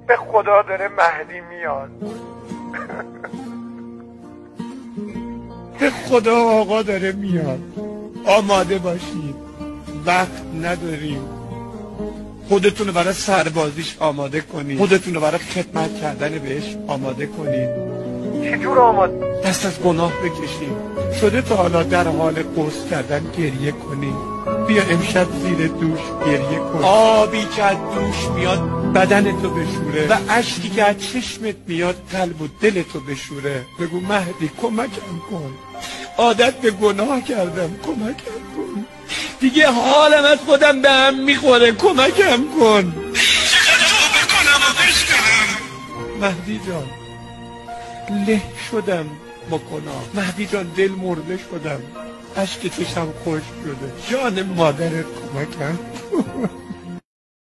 به خدا داره مهدی میاد. به خدا آقا داره میاد. آماده باشید، وقت نداریم. خودتون رو برای سربازیش آماده کنید، خودتون رو برای خدمت کردن بهش آماده کنید. چجور آماده؟ دست از گناه بکشید. شده تا حالا در حال قرص کردن گریه کنید؟ بیا امشب زیر دوش گریه کن. آبی که از دوش میاد بدنتو بشوره و اشکی که از چشمت میاد قلب و دلتو بشوره. بگو مهدی کمکم کن، عادت به گناه کردم، کمکم کن، دیگه حالم از خودم به هم میخوره، کمکم کن. چقدر توبه کنم و بشکنم. مهدی جان له شدم با گناه، مهدی جان دل مرده شدم، اشک چشم خشک شده، جان مادرت کمکم.